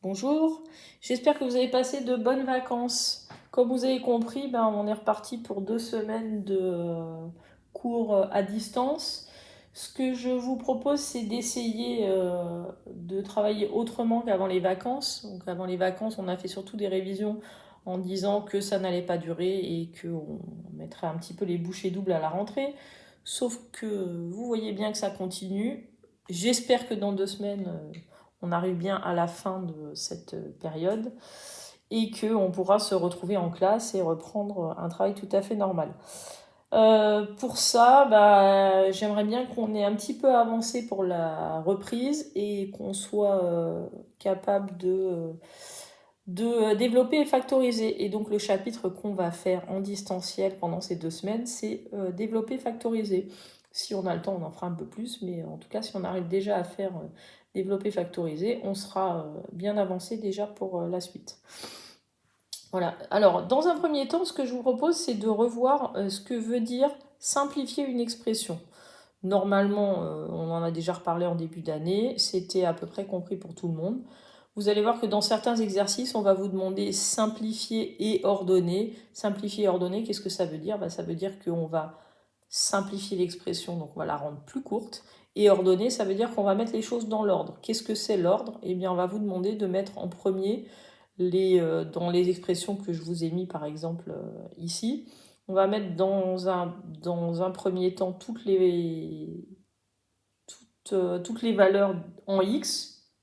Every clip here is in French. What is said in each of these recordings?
Bonjour, j'espère que vous avez passé de bonnes vacances. Comme vous avez compris, on est reparti pour 2 semaines de cours à distance. Ce que je vous propose, c'est d'essayer de travailler autrement qu'avant les vacances. Donc avant les vacances, on a fait surtout des révisions en disant que ça n'allait pas durer et qu'on mettrait un petit peu les bouchées doubles à la rentrée. Sauf que vous voyez bien que ça continue. J'espère que dans 2 semaines, on arrive bien à la fin de cette période et qu'on pourra se retrouver en classe et reprendre un travail tout à fait normal. Pour ça, j'aimerais bien qu'on ait un petit peu avancé pour la reprise et qu'on soit capable de développer et factoriser. Et donc le chapitre qu'on va faire en distanciel pendant ces 2 semaines, c'est développer, factoriser. Si on a le temps, on en fera un peu plus, mais en tout cas, si on arrive déjà à faire développer, factoriser, on sera bien avancé déjà pour la suite. Voilà. Alors, dans un premier temps, ce que je vous propose, c'est de revoir ce que veut dire simplifier une expression. Normalement, on en a déjà reparlé en début d'année, c'était à peu près compris pour tout le monde. Vous allez voir que dans certains exercices, on va vous demander simplifier et ordonner. Simplifier et ordonner, qu'est-ce que ça veut dire? Ça veut dire qu'on va simplifier l'expression, donc on va la rendre plus courte. Et ordonner, ça veut dire qu'on va mettre les choses dans l'ordre. Qu'est-ce que c'est l'ordre? Eh bien, on va vous demander de mettre en premier dans les expressions que je vous ai mis par exemple ici. On va mettre dans un premier temps toutes les valeurs en x,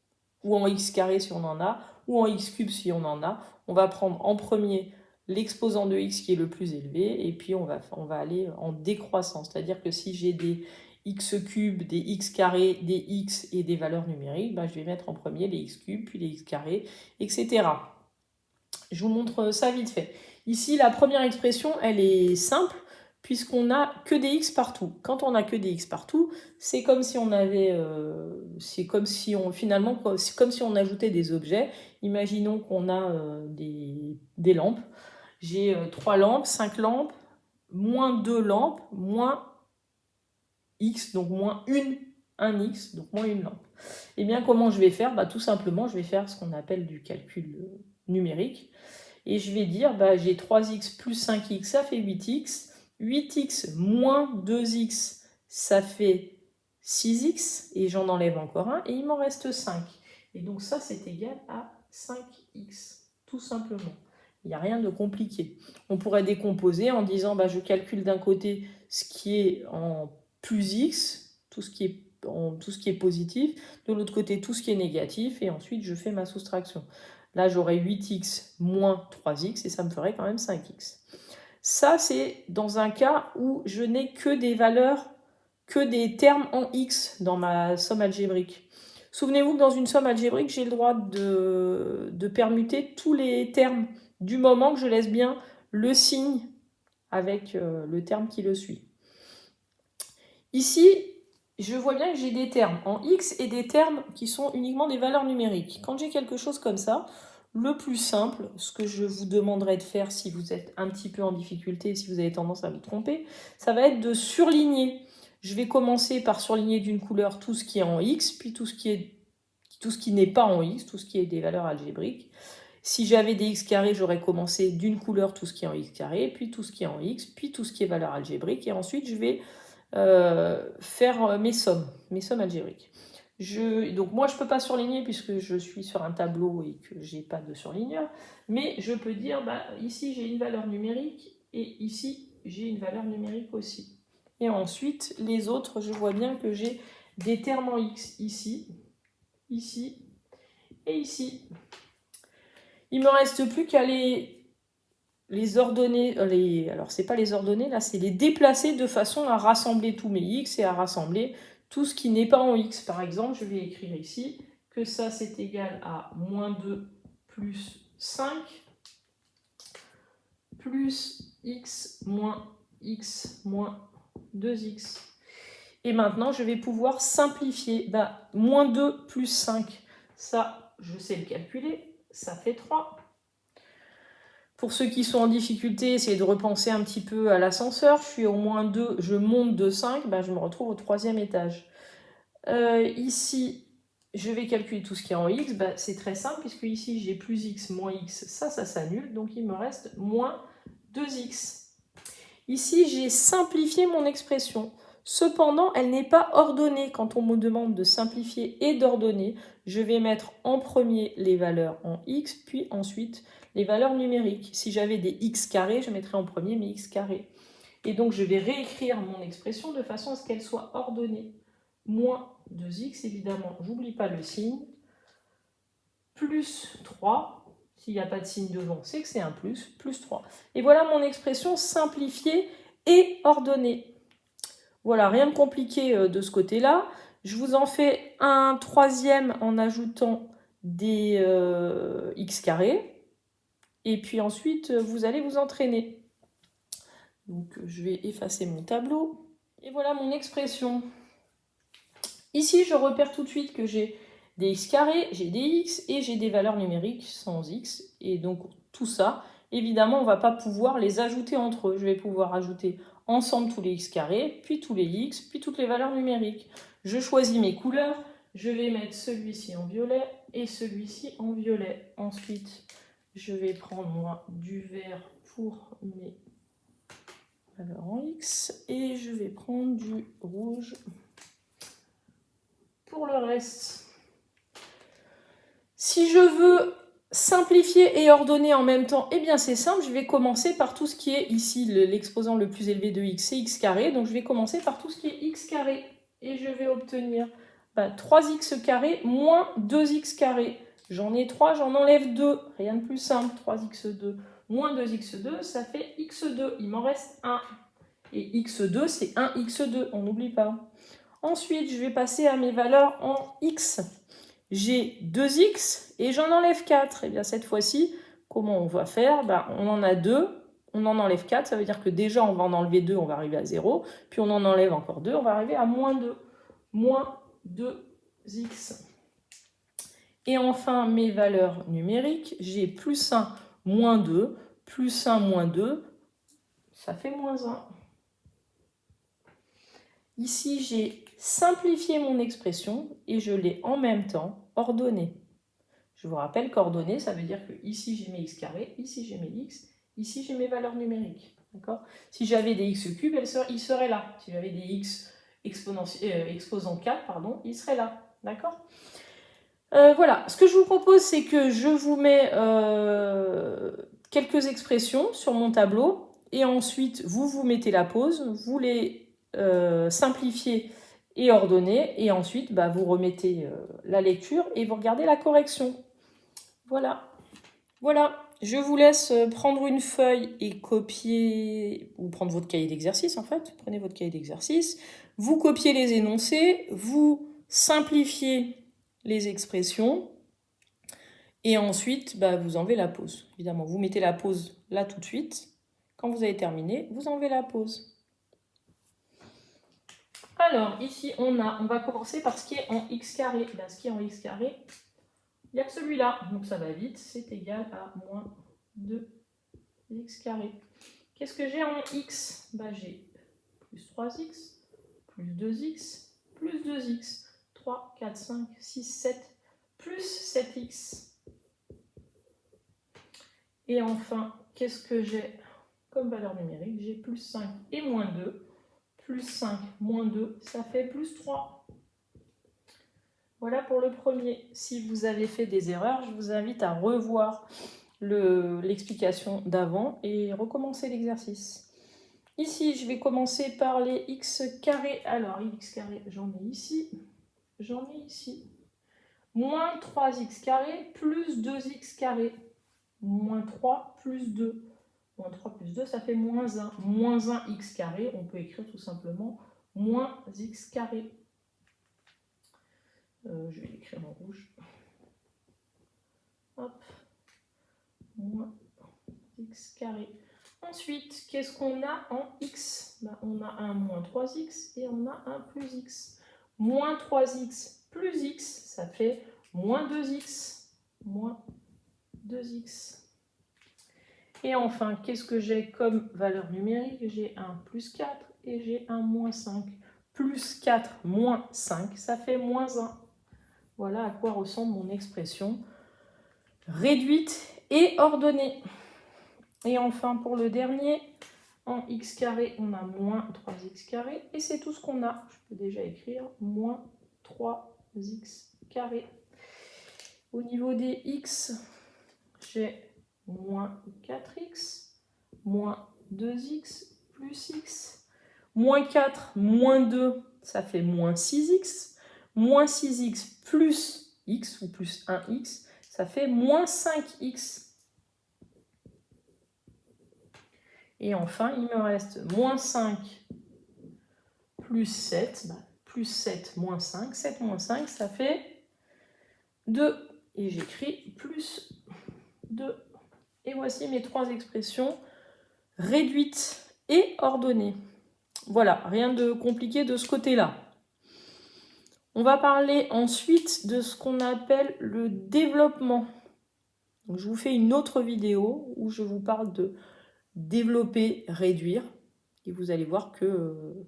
ou en x carré si on en a, ou en x cube si on en a. On va prendre en premier l'exposant de x qui est le plus élevé, et puis on va aller en décroissant. C'est-à-dire que si j'ai des x cubes, des x carrés, des x et des valeurs numériques, je vais mettre en premier les x cubes, puis les x carrés, etc. Je vous montre ça vite fait. Ici, la première expression, elle est simple, puisqu'on n'a que des x partout. Quand on n'a que des x partout, c'est comme si on avait, c'est comme si on ajoutait des objets. Imaginons qu'on a des lampes. J'ai 3 lampes, 5 lampes, moins 2 lampes, moins x, donc moins un x, donc moins une lampe. Et bien comment je vais faire? Tout simplement, je vais faire ce qu'on appelle du calcul numérique. Et je vais dire, j'ai 3x plus 5x, ça fait 8x. 8x moins 2x, ça fait 6x. Et j'en enlève encore un, et il m'en reste 5. Et donc ça, c'est égal à 5x, tout simplement. Il n'y a rien de compliqué. On pourrait décomposer en disant, je calcule d'un côté ce qui est en plus x, tout ce qui est positif, de l'autre côté tout ce qui est négatif, et ensuite je fais ma soustraction. Là, j'aurais 8x moins 3x et ça me ferait quand même 5x. Ça, c'est dans un cas où je n'ai que des valeurs, que des termes en x dans ma somme algébrique. Souvenez-vous que dans une somme algébrique, j'ai le droit de permuter tous les termes du moment que je laisse bien le signe avec le terme qui le suit. Ici, je vois bien que j'ai des termes en x et des termes qui sont uniquement des valeurs numériques. Quand j'ai quelque chose comme ça, le plus simple, ce que je vous demanderai de faire si vous êtes un petit peu en difficulté, si vous avez tendance à vous tromper, ça va être de surligner. Je vais commencer par surligner d'une couleur tout ce qui est en x, puis tout ce qui n'est pas en x, tout ce qui est des valeurs algébriques. Si j'avais des x carrés, j'aurais commencé d'une couleur tout ce qui est en x carré, puis tout ce qui est en x, puis tout ce qui est valeur algébrique, et ensuite je vais faire mes sommes algébriques. Donc moi je ne peux pas surligner puisque je suis sur un tableau et que j'ai pas de surligneur, mais je peux dire ici j'ai une valeur numérique et ici j'ai une valeur numérique aussi. Et ensuite les autres, je vois bien que j'ai des termes en x ici, ici et ici. Il me reste plus qu'à les ordonner, alors c'est pas les ordonner, là c'est les déplacer de façon à rassembler tous mes x et à rassembler tout ce qui n'est pas en x. Par exemple, je vais écrire ici que ça c'est égal à moins 2 plus 5 plus x moins 2x. Et maintenant, je vais pouvoir simplifier. Moins 2 plus 5, ça, je sais le calculer, ça fait 3. Pour ceux qui sont en difficulté, essayez de repenser un petit peu à l'ascenseur. Je suis au moins 2, je monte de 5, je me retrouve au 3e étage. Ici, je vais calculer tout ce qui est en x. Bah, c'est très simple, puisque ici, j'ai plus x moins x. Ça s'annule. Donc, il me reste moins 2x. Ici, j'ai simplifié mon expression. Cependant, elle n'est pas ordonnée. Quand on me demande de simplifier et d'ordonner, je vais mettre en premier les valeurs en x, puis ensuite les valeurs numériques. Si j'avais des x carrés, je mettrais en premier mes x carrés. Et donc, je vais réécrire mon expression de façon à ce qu'elle soit ordonnée. Moins 2x, évidemment, j'oublie pas le signe. Plus 3, s'il n'y a pas de signe devant, c'est que c'est un plus 3. Et voilà mon expression simplifiée et ordonnée. Voilà, rien de compliqué de ce côté-là. Je vous en fais un troisième en ajoutant des x carrés. Et puis ensuite, vous allez vous entraîner. Donc, je vais effacer mon tableau. Et voilà mon expression. Ici, je repère tout de suite que j'ai des x carrés, j'ai des x et j'ai des valeurs numériques sans x. Et donc, tout ça, évidemment, on ne va pas pouvoir les ajouter entre eux. Je vais pouvoir ajouter ensemble tous les x carrés, puis tous les x, puis toutes les valeurs numériques. Je choisis mes couleurs. Je vais mettre celui-ci en violet et celui-ci en violet. Ensuite, je vais prendre moi du vert pour mes valeurs en x et je vais prendre du rouge pour le reste. Si je veux simplifier et ordonner en même temps, eh bien c'est simple, je vais commencer par tout ce qui est ici l'exposant le plus élevé de x, c'est x carré. Donc je vais commencer par tout ce qui est x carré. Et je vais obtenir 3x carré moins 2x carré. J'en ai 3, j'en enlève 2. Rien de plus simple. 3x2 moins 2x2, ça fait x2. Il m'en reste 1. Et x2, c'est 1x2, on n'oublie pas. Ensuite, je vais passer à mes valeurs en x. J'ai 2x et j'en enlève 4. Et bien cette fois-ci, comment on va faire? On en a 2, on en enlève 4. Ça veut dire que déjà, on va en enlever 2, on va arriver à 0. Puis on en enlève encore 2, on va arriver à moins 2. Moins 2x. Et enfin, mes valeurs numériques, j'ai plus 1, moins 2, plus 1, moins 2, ça fait moins 1. Ici, j'ai simplifié mon expression et je l'ai en même temps ordonnée. Je vous rappelle qu'ordonnée, ça veut dire que ici j'ai mes x carrés, ici j'ai mes x, ici j'ai mes valeurs numériques. Si j'avais des x cubes, ils seraient là. Si j'avais des x exposant 4, pardon, ils seraient là. D'accord ? Voilà, ce que je vous propose, c'est que je vous mets quelques expressions sur mon tableau et ensuite vous mettez la pause, vous les simplifiez et ordonnez et ensuite vous remettez la lecture et vous regardez la correction. Voilà. Voilà, je vous laisse prendre une feuille et copier, ou prendre votre cahier d'exercice en fait. Prenez votre cahier d'exercice, vous copiez les énoncés, vous simplifiez les expressions et ensuite vous enlevez la pause. Évidemment, vous mettez la pause là tout de suite. Quand vous avez terminé, vous enlevez la pause. Alors, ici, on va commencer par ce qui est en x carré. Ce qui est en x carré, il n'y a que celui-là, donc ça va vite, c'est égal à moins 2x carré. Qu'est-ce que j'ai en x? J'ai plus 3x, plus 2x, plus 2x, 3, 4, 5, 6, 7, plus 7x. Et enfin, qu'est-ce que j'ai comme valeur numérique? J'ai plus 5 et moins 2. Plus 5, moins 2, ça fait plus 3. Voilà pour le premier. Si vous avez fait des erreurs, je vous invite à revoir l'explication d'avant et recommencer l'exercice. Ici, je vais commencer par les x carrés. Alors, x carré, j'en ai ici. J'en ai ici. Moins 3x carré plus 2x carré. Moins 3 plus 2. Moins 3 plus 2, ça fait moins 1. Moins 1x carré, on peut écrire tout simplement moins x carré. Je vais l'écrire en rouge. Hop. Moins x carré. Ensuite, qu'est-ce qu'on a en x? On a un moins 3x et on a un plus x. Moins 3x plus x, ça fait moins 2x. Moins 2x. Et enfin, qu'est-ce que j'ai comme valeur numérique? J'ai un plus 4 et j'ai un moins 5. Plus 4 moins 5, ça fait moins 1. Voilà à quoi ressemble mon expression réduite et ordonnée. Et enfin, pour le dernier, en x carré, on a moins 3x carré. Et c'est tout ce qu'on a. Je peux déjà écrire moins 3x carré. Au niveau des x, j'ai moins 4x, moins 2x, plus x. Moins 4, moins 2, ça fait moins 6x. Moins 6x plus x, ou plus 1x, ça fait moins 5x. Et enfin, il me reste moins 5 plus 7. Plus 7 moins 5. 7 moins 5, ça fait 2. Et j'écris plus 2. Et voici mes 3 expressions réduites et ordonnées. Voilà, rien de compliqué de ce côté-là. On va parler ensuite de ce qu'on appelle le développement. Donc, je vous fais une autre vidéo où je vous parle de développer, réduire. Et vous allez voir que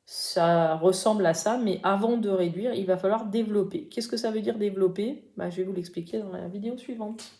ça ressemble à ça, mais avant de réduire, il va falloir développer. Qu'est-ce que ça veut dire développer ? Je vais vous l'expliquer dans la vidéo suivante.